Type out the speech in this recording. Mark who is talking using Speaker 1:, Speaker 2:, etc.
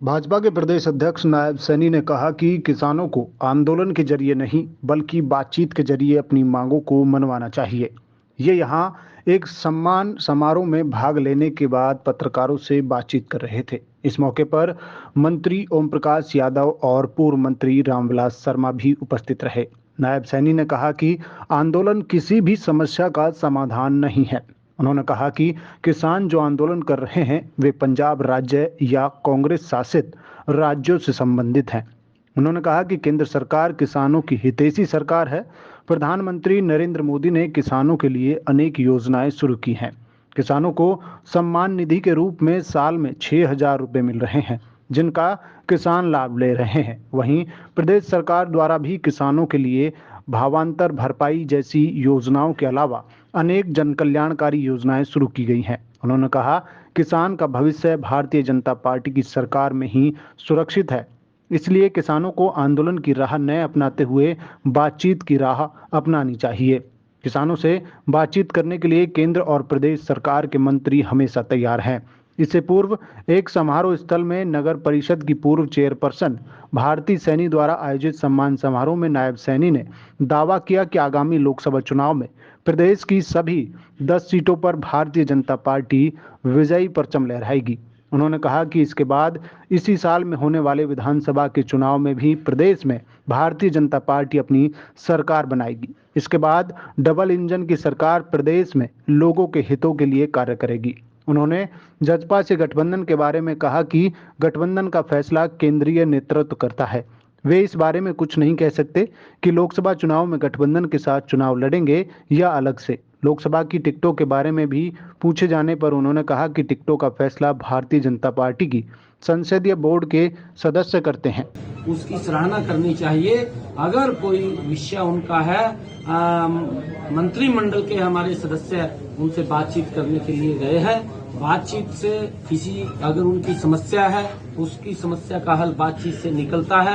Speaker 1: भाजपा के प्रदेश अध्यक्ष नायब सैनी ने कहा कि किसानों को आंदोलन के जरिए नहीं बल्कि बातचीत के जरिए अपनी मांगों को मनवाना चाहिए। ये यहाँ एक सम्मान समारोह में भाग लेने के बाद पत्रकारों से बातचीत कर रहे थे। इस मौके पर मंत्री ओम प्रकाश यादव और पूर्व मंत्री रामविलास शर्मा भी उपस्थित रहे। नायब सैनी ने कहा कि आंदोलन किसी भी समस्या का समाधान नहीं है। उन्होंने कहा कि किसान जो आंदोलन कर रहे हैं वे पंजाब राज्य या कांग्रेस शासित राज्यों से संबंधित हैं। उन्होंने कहा कि केंद्र सरकार किसानों की हितैषी सरकार है। प्रधानमंत्री नरेंद्र मोदी ने किसानों के लिए अनेक योजनाएं शुरू की हैं। किसानों को सम्मान निधि के रूप में साल में 6,000 रुपये मिल रहे हैं, जिनका किसान लाभ ले रहे हैं। वहीं प्रदेश सरकार द्वारा भी किसानों के लिए भावांतर भरपाई जैसी योजनाओं के अलावा अनेक जन कल्याणकारी योजनाएं शुरू की गई हैं। उन्होंने कहा, किसान का भविष्य भारतीय जनता पार्टी की सरकार में ही सुरक्षित है, इसलिए किसानों को आंदोलन की राह न अपनाते हुए बातचीत की राह अपनानी चाहिए। किसानों से बातचीत करने के लिए केंद्र और प्रदेश सरकार के मंत्री हमेशा तैयार हैं। इससे पूर्व एक समारोह स्थल में नगर परिषद की पूर्व चेयरपर्सन भारती सैनी द्वारा आयोजित सम्मान समारोह में नायब सैनी ने दावा किया कि आगामी लोकसभा चुनाव में प्रदेश की सभी 10 सीटों पर भारतीय जनता पार्टी विजयी परचम लहराएगी। उन्होंने कहा कि इसके बाद इसी साल में होने वाले विधानसभा के चुनाव में भी प्रदेश में भारतीय जनता पार्टी अपनी सरकार बनाएगी। इसके बाद डबल इंजन की सरकार प्रदेश में लोगों के हितों के लिए कार्य करेगी। उन्होंने जजपा से गठबंधन के बारे में कहा कि गठबंधन का फैसला केंद्रीय नेतृत्व करता है। वे इस बारे में कुछ नहीं कह सकते कि लोकसभा चुनाव में गठबंधन के साथ चुनाव लड़ेंगे या अलग से। लोकसभा की टिकटों के बारे में भी पूछे जाने पर उन्होंने कहा कि टिकटों का फैसला भारतीय जनता पार्टी की संसदीय बोर्ड के सदस्य करते हैं।
Speaker 2: उसकी सराहना करनी चाहिए। अगर कोई विषय उनका है, मंत्रिमंडल के हमारे सदस्य उनसे बातचीत करने के लिए गए हैं। बातचीत से अगर उनकी समस्या है, उसकी समस्या का हल बातचीत से निकलता है।